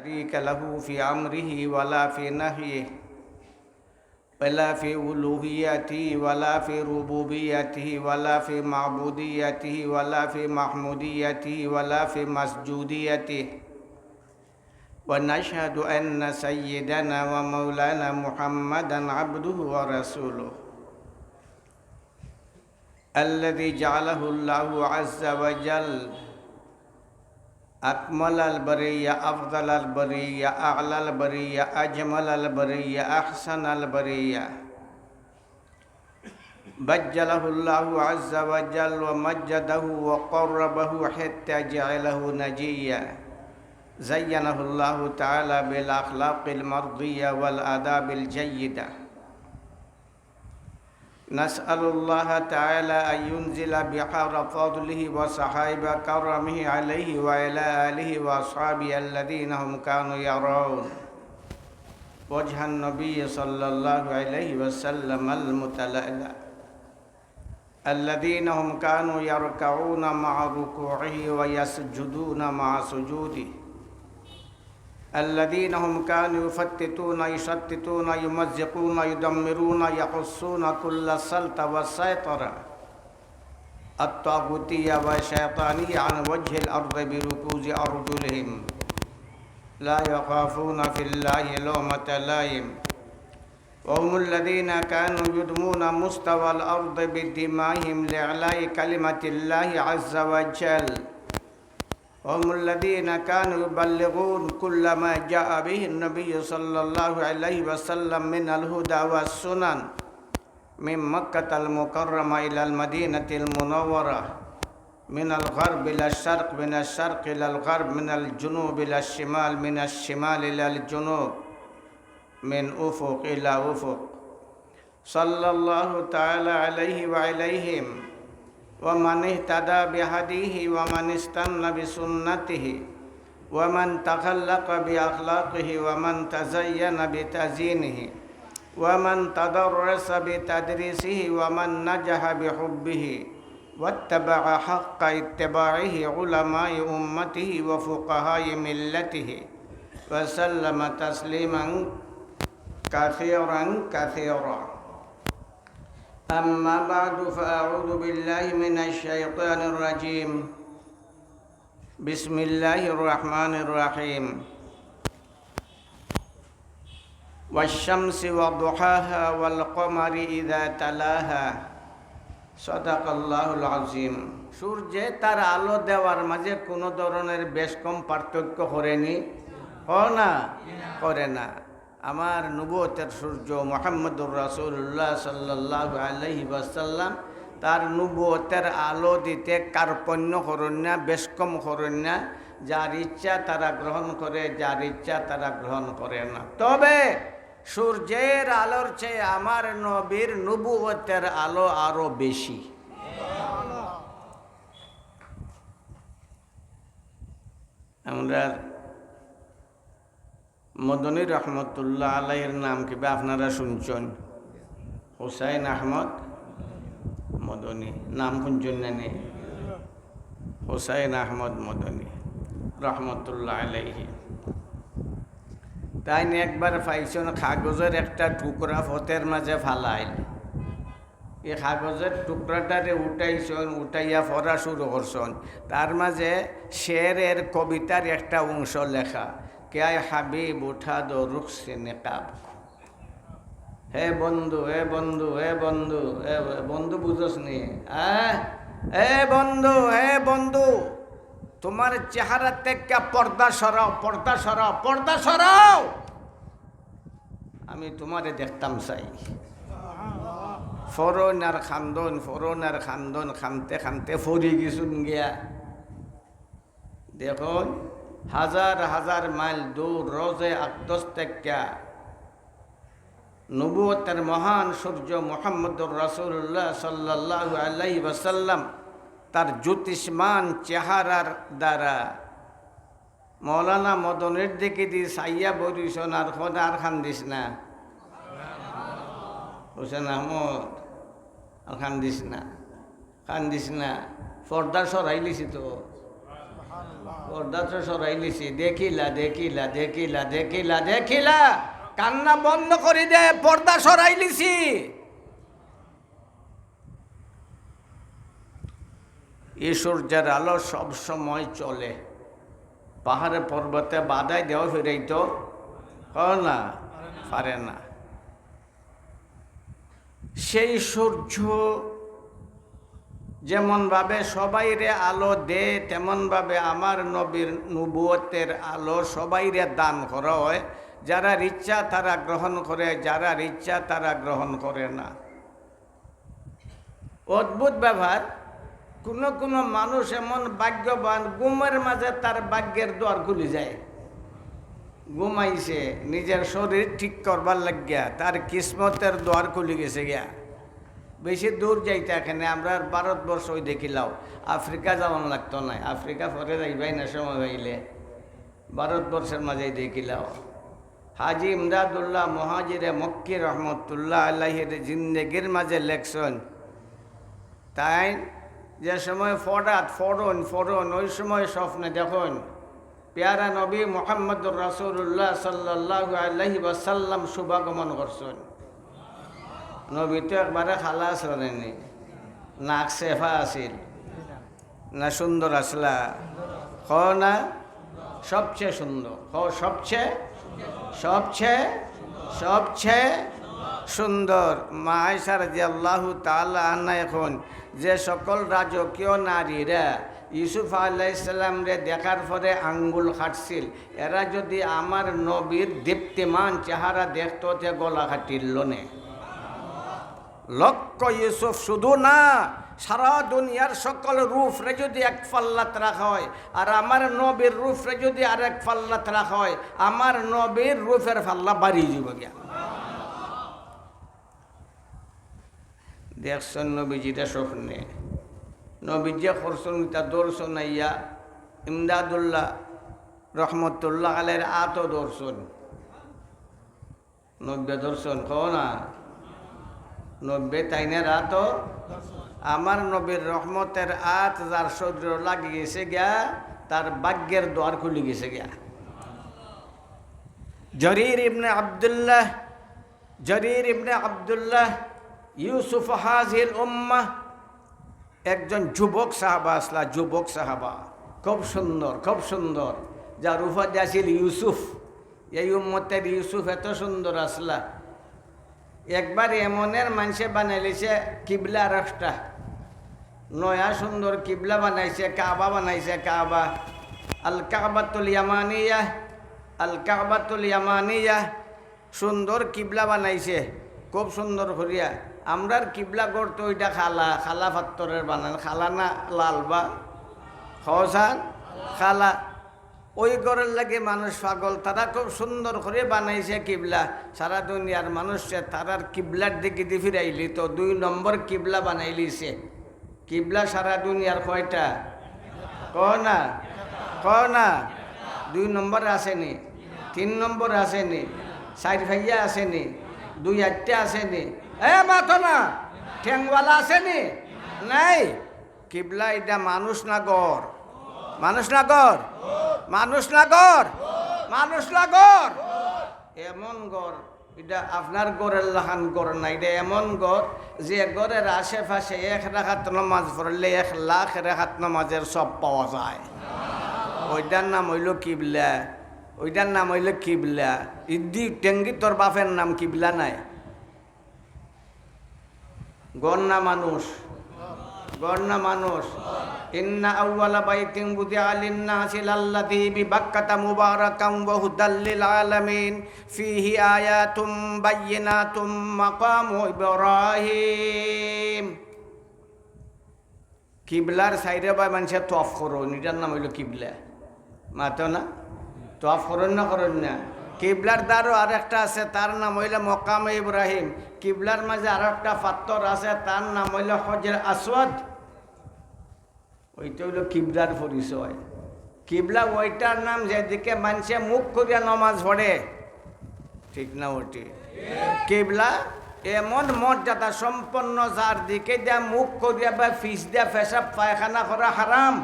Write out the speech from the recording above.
شريك له في أمره ولا في نهيه ولا في ألوهيته ولا في ربوبيته ولا في معبوديته ولا في محموديته ولا في مسجوديته ونشهد أن سيدنا ومولانا محمدا عبده ورسوله الذي جعله الله عز وجل أكمل البرية أفضل البرية أعلى البرية أجمل البرية أحسن البرية بجله الله عز وجل ومجده وقربه حتى جعله نجيا زينه الله تعالى بالأخلاق المرضية والآداب الجيدة نسأل الله تعالى أن ينزل بحار فضله وصحائب كرمه عليه وعلى آله وأصحابه الذين هم كانوا يرون وجه النبي صلى الله عليه وسلم المتلألأ الذين هم كانوا يركعون مع ركوعه ويسجدون مع سجوده الذين هم كانوا يفتتون يشتتون يمزقون يدمرون يحصون كل السلط والسيطرة الطاغوتية والشيطانية عن وجه الأرض بركوز أرجلهم لا يخافون في الله لومة لائم وهم الذين كانوا يدمون مستوى الأرض بدمائهم لإعلاء كلمة الله عز وجل هم الذين كانوا يبلغون كل ما جاء به النبي صلى الله عليه وسلم من الهدى والسنن من مكة المكرمة إلى المدينة المنورة من الغرب إلى الشرق من الشرق إلى الغرب من الجنوب إلى الشمال من الشمال إلى الجنوب من أفق إلى أفق صلى الله تعالى عليه وعليهم ومن اهتدى بهديه ومن استنى بسنته ومن تخلق بأخلاقه ومن تزين بتزيينه ومن تدرس بتدريسه ومن نجح بحبه واتبع حق اتباعه علماء أمته وفقهاء ملته وسلم تسليما كثيرا كثيرا أما بعد فأعوذ بالله من الشيطان الرجيم بسم الله الرحمن الرحيم والشمس وضحاها والقمر إذا تلاها صدق الله العظيم সূর্যে তার আলো দেওয়ার মাঝে কোনো ধরনের বেশ কম পার্থক্য করেনি করে না আমার নবুয়তের সূর্য মুহাম্মদুর রাসূলুল্লাহ সাল্লাল্লাহু আলাইহি ওয়াসাল্লাম তার নবুয়তের আলো দিতে কার্পণ্য করেন না বেশ কম করেন না যার ইচ্ছা তারা গ্রহণ করে যার ইচ্ছা তারা গ্রহণ করে না তবে সূর্যের আলোর চেয়ে আমার নবীর নবুয়তের আলো আরো বেশি আমরা মদনী রহমতুল্লাহ আলাইহির নাম কিবা আপনারা শুনছেন হুসাইন আহমদ মদনী নাম শুনছেন না নি হুসাইন আহমদ মদনী রহমতুল্লাহ আলাইহি তাই একবার পাইছেন কাগজের একটা টুকরা ফতের মাঝে ফালাইল এই কাগজের টুকরাটারে উঠাইছেন উঠাইয়া পড়া শুরু করছেন তার মাঝে শেরের কবিতার একটা অংশ লেখা क्या हबीब उठा दो रुख से निकाब हे बंधु हे बंधु हे बंधु हे बंधु बुझोस नी हे बंधु हे बंधु तुम्हारे चेहरा থেকে পর্দা সরাও পর্দা সরাও পর্দা সরাও আমি তোমারে দেখতাম চাই ফরনার খান্দন খানতে খানতে ফরি গিছুন গিয়া দেখুন হাজার হাজার মাইল দূর রোজে আকদস থেকে নবুয়তের মহান সূর্য মুহাম্মদুর রাসূলুল্লাহ সাল্লাল্লাহু আলাইহি ওয়াসাল্লাম তার জ্যোতিষ্মান চেহারার দ্বারা মৌলানা মদনের দিকে দিয়ে সাইয়া বরিশন আর খোদার খান দিস না হোসেন আহমদ আর খান দিস না পর্দা সরাই লিছি তো পর্দা তো সরাই লিছি, দেখিলা দেখিলা দেখিলা দেখিলা দেখিলা, কান্না বন্ধ করি দে, পর্দা সরাই লিছি। এই সূর্যের আলো সব সময় চলে, পাহাড়ে পর্বতে বাধাই দেওয়া ফিরেই তো না পারে না। সেই সূর্য যেমনভাবে সবাইরে আলো দে, তেমনভাবে আমার নবীর নবুয়তের আলো সবাইরে দান করা হয়। যারা ইচ্ছা তারা গ্রহণ করে, যারা ইচ্ছা তারা গ্রহণ করে না। অদ্ভুত ব্যাপার, কোনো কোনো মানুষ এমন ভাগ্যবান, ঘুমের মাঝে তার ভাগ্যের দ্বার খুলে যায়। ঘুমাইছে, নিজের শরীর ঠিক করবার লাগিয়া তার কিসমতের দ্বার খুলে গেছে গিয়া। বেশি দূর যাইতে এখানে আমরা ভারতবর্ষ ওই দেখিলাও, আফ্রিকা যাওয়ান লাগতো না, আফ্রিকা পরে যাইবাই না সময় হইলে, ভারতবর্ষের মাঝেই দেখিলাও। হাজি ইমদাদুল্লাহ মুহাজিরে মক্কি রহমতুল্লাহ আলাইহির জিন্দেগির মাঝে লেখছেন, তাই যে সময় ফরন ওই সময় স্বপ্নে দেখুন পেয়ারা নবী মুহাম্মদুর রাসূলুল্লাহ সাল্লাল্লাহু আলাইহি ওয়াসাল্লাম শুভাগমন করছেন। নবী তো একবারে খালাস হলেনি, নাক সেফা আছিল না, সুন্দর আসলা হ না, সবচেয়ে সুন্দর হ, সবচেয়ে সবচেয়ে সবচেয়ে সুন্দর। মা আয়েশা রাদিয়াল্লাহু তাআলা আনহা এখন যে সকল রাজকীয় নারীরা ইউসুফ আলাইহিস সালামরে দেখার পরে আঙ্গুল কাটছিল, এরা যদি আমার নবীর দীপ্তিমান চেহারা দেখতো তে গলা কাটিল নে। লক্ষ্য ইউসুফ শুধু না, সারা দুনিয়ার সকল রূপরে যদি এক পাল্লাত রাখা হয় আর আমার নবীর রূপরে যদি আরেক পাল্লাত রাখা হয়, আমার নবীর রূপের পাল্লা বাড়িয়ে যাব গিয়া। দেখছেন নবীজিটা স্বপ্নে, নবীজি করছেন তা দর্শন আইয়া ইমদাদুল্লাহ রহমতুল্লাহ আলের আত দর্শন, নব্বে দর্শন কো না, নব্বে তাইনের আত, আমার নবীর রহমতের আত যার শরীর লাগি গেছে গিয়া, তার ভাগ্যের দ্বার খুলে গেছে গিয়া। জরির ইবনে আব্দুল্লাহ ইউসুফ হাজিল উম্মাহ একজন যুবক সাহাবা আসলা, যুবক সাহাবা খুব সুন্দর, খুব সুন্দর, যার উপাধি আছিল ইউসুফ। এই উম্মতের ইউসুফ এত সুন্দর আসলা, একবার এমনের মানুষে বানাইছে কিবলা রাষ্ট্রা, নয়া সুন্দর কিবলা বানাইছে, কাবা বানাইছে, কাবা আল কাবাতুল ইয়ামানিয়া, আল কাবাতুল ইয়ামানিয়া, সুন্দর কিবলা বানাইছে খুব সুন্দর করিয়া। আমরার কিবলা করতো ওইটা খালা, খালা পাত্তরের বানান, খালা না লালবা হসান খালা, ওই ঘরের লাগে মানুষ পাগল, তারা খুব সুন্দর করে বানাইছে কিবলা। সারা দুনিয়ার মানুষে তারার কিবলার দিকে দিয়ে ফিরাইলি তো 2 নম্বর কিবলা বানাইলিছে। কিবলা সারা দুনিয়ার কয়টা কয় না 2 নম্বর আসেনি, 3 নম্বর আসেনি, 4 ভাইয়া আসেনি, 2 8টে আসেনি, মাথো না ঠেংওয়ালা আসেনি, নাই। কিবলা এটা মানুষ না গড়, মানুষ না গড়, মানুষ না গড়, মানুষ না গড়, এমন গড় এটা আপনার গড়ের লাহান গড় না, এটা এমন গড় যে গড়ের আশেপাশে 1 রাকাত নামাজ পড়লে 1 লাখ রাকাত নামাজের সব পাওয়া যায়। ওইটার নাম হইল কিবলা, ওইটার নাম হইল কিবলা। ইদ্দি টেঙ্গি তোর বাপের নাম কিবলা নাই, গড় না মানুষ, গড় না মানুষ। ইন্না আউওয়ালা বাইতিন বুদিআ লিন-নাসি লাল্লাযী বিবাক্কাতা মুবারাকান ওয়া হুদাল লিল আলামিন ফীহি আয়াতুম বায়্যিনাতুম মাকামু ইব্রাহিম। কিবলার সাইডে বা মানুষে তওয়াফ করুন, এটার নাম হইল কিবলা। মাতো না তওয়াফ করুন না, করুন না। কিবলার দ্বারও আর একটা আছে, তার নাম হইল মকামে ইব্রাহিম। কিবলার মাঝে আর একটা পাথর আছে, তার নাম হইল হজর আসওয়াদ। ওইটা হইল কিবলার পরিচয়। কিবলা ওইটার নাম যেদিকে মানুষে মুখ করিয়া নমাজ পড়ে, ঠিক না ওটি? কিবলা এমন মর্যাদা সম্পন্ন যার দিকে দিয়া মুখ করিয়া বা ফিস দিয়া পেশাব পায়খানা করা হারাম।